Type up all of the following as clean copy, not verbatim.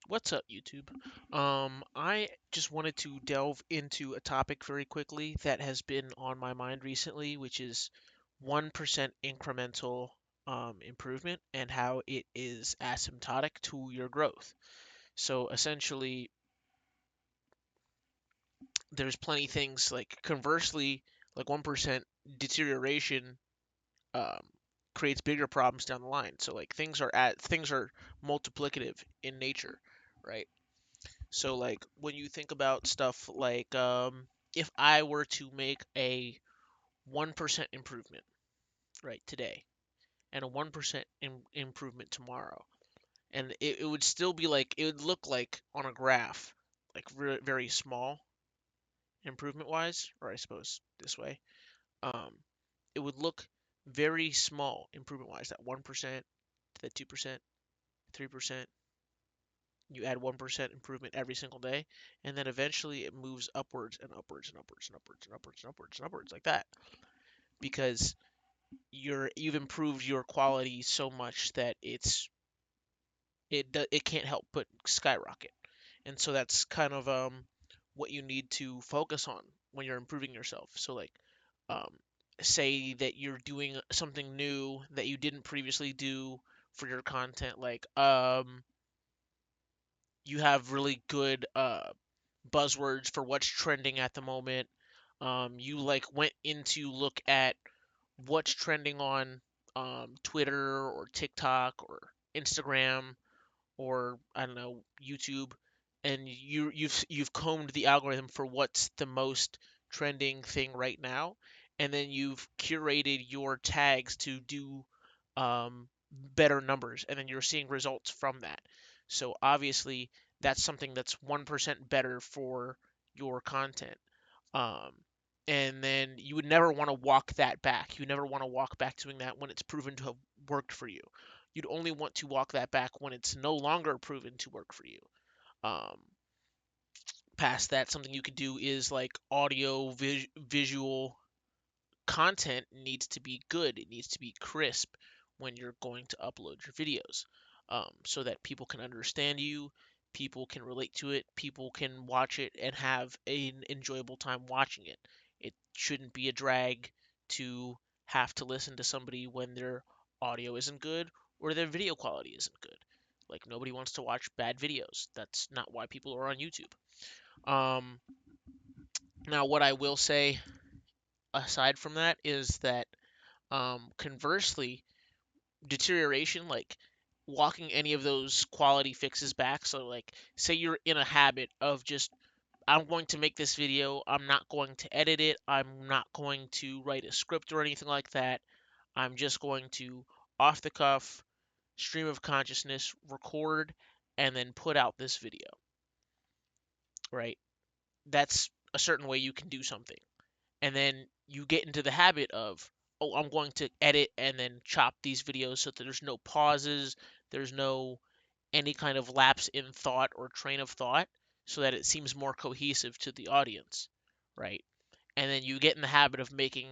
What's up, YouTube? I just wanted to delve into a topic very quickly that has been on my mind recently, which is 1% incremental improvement and how it is asymptotic to your growth. So essentially, there's plenty things like conversely, like 1% deterioration um, creates bigger problems down the line. So like things are multiplicative in nature, right? So like when you think about stuff like if I were to make a 1% improvement right today and a 1% improvement tomorrow, and it would still be like it would look like on a graph like very small improvement wise, or I suppose this way, um, it would look very small improvement wise. That 1% to that 2%, 3%, you add 1% improvement every single day, and then eventually it moves upwards and upwards and upwards and upwards and upwards and upwards and upwards like that, because you've improved your quality so much that it can't help but skyrocket. And so that's kind of what you need to focus on when you're improving yourself. So like um, say that you're doing something new that you didn't previously do for your content, like you have really good buzzwords for what's trending at the moment. You like went in to look at what's trending on Twitter or TikTok or Instagram or I don't know, YouTube, and you've combed the algorithm for what's the most trending thing right now, and then you've curated your tags to do better numbers, and then you're seeing results from that. So obviously that's something that's 1% better for your content. Um, and then you would never want to walk that back. You never want to walk back doing that when it's proven to have worked for you. You'd only want to walk that back when it's no longer proven to work for you. Um, Past that, something you could do is like visual content needs to be good. It needs to be crisp when you're going to upload your videos, so that people can understand you, people can relate to it, people can watch it and have an enjoyable time watching it. It shouldn't be a drag to have to listen to somebody when their audio isn't good or their video quality isn't good. Like nobody wants to watch bad videos. That's not why people are on YouTube. Um, Now, what I will say aside from that is that conversely, deterioration, like walking any of those quality fixes back. So, like, say you're in a habit of just, I'm going to make this video, I'm not going to edit it, I'm not going to write a script or anything like that. I'm just going to, off the cuff, stream of consciousness, record, and then put out this video, right? That's a certain way you can do something. And then you get into the habit of, oh, I'm going to edit and then chop these videos so that there's no pauses, there's no any kind of lapse in thought or train of thought, so that it seems more cohesive to the audience, right? And then you get in the habit of making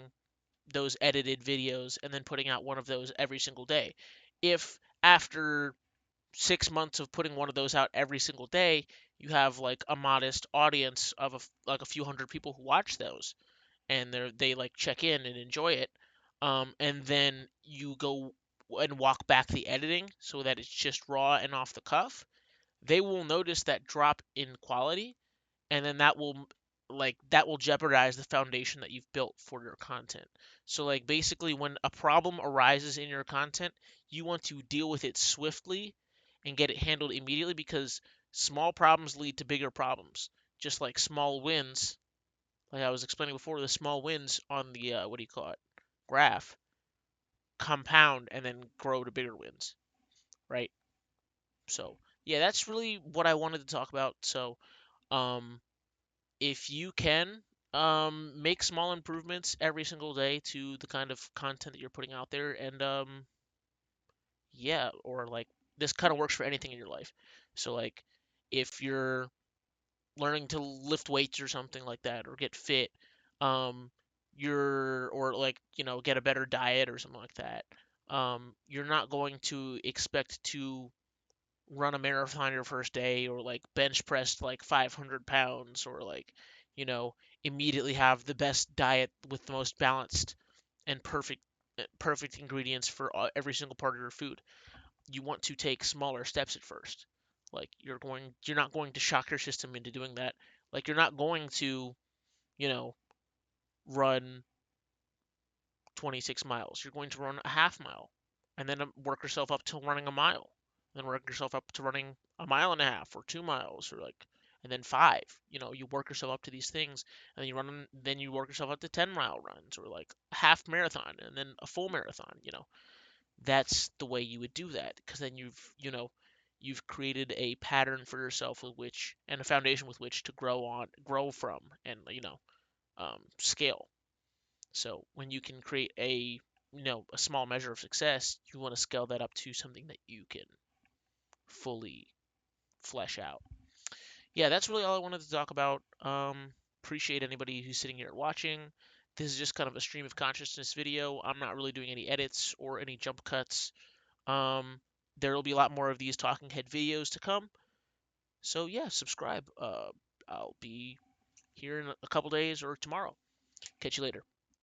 those edited videos and then putting out one of those every single day. If after 6 months of putting one of those out every single day, you have like a modest audience of like a few hundred people who watch those, and they like check in and enjoy it, and then you go and walk back the editing so that it's just raw and off the cuff, they will notice that drop in quality, and then that will jeopardize the foundation that you've built for your content. So like basically when a problem arises in your content, you want to deal with it swiftly and get it handled immediately, because small problems lead to bigger problems. Just like small wins, like I was explaining before, the small wins on the what do you call it, graph, compound and then grow to bigger wins, right? So yeah, that's really what I wanted to talk about. So um, if you can make small improvements every single day to the kind of content that you're putting out there, and yeah, or like this kind of works for anything in your life. So like if you're learning to lift weights or something like that, or get fit, um, or like, get a better diet or something like that. You're not going to expect to run a marathon your first day, or like bench press like 500 pounds, or like, you know, immediately have the best diet with the most balanced and perfect ingredients for every single part of your food. You want to take smaller steps at first. Like you're not going to shock your system into doing that. Like you're not going to, you know, run 26 miles. You're going to run a half mile, and then work yourself up to running a mile, then work yourself up to running a mile and a half or 2 miles, or like, and then five. You know, you work yourself up to these things, and then you work yourself up to 10-mile runs, or like a half marathon, and then a full marathon. You know, that's the way you would do that, because then you've created a pattern for yourself with which, and a foundation with which to grow from, and scale. So when you can create a small measure of success, you want to scale that up to something that you can fully flesh out. Yeah, that's really all I wanted to talk about. Appreciate anybody who's sitting here watching. This is just kind of a stream of consciousness video. I'm not really doing any edits or any jump cuts. Um, there will be a lot more of these talking head videos to come. So yeah, subscribe. I'll be here in a couple days or tomorrow. Catch you later.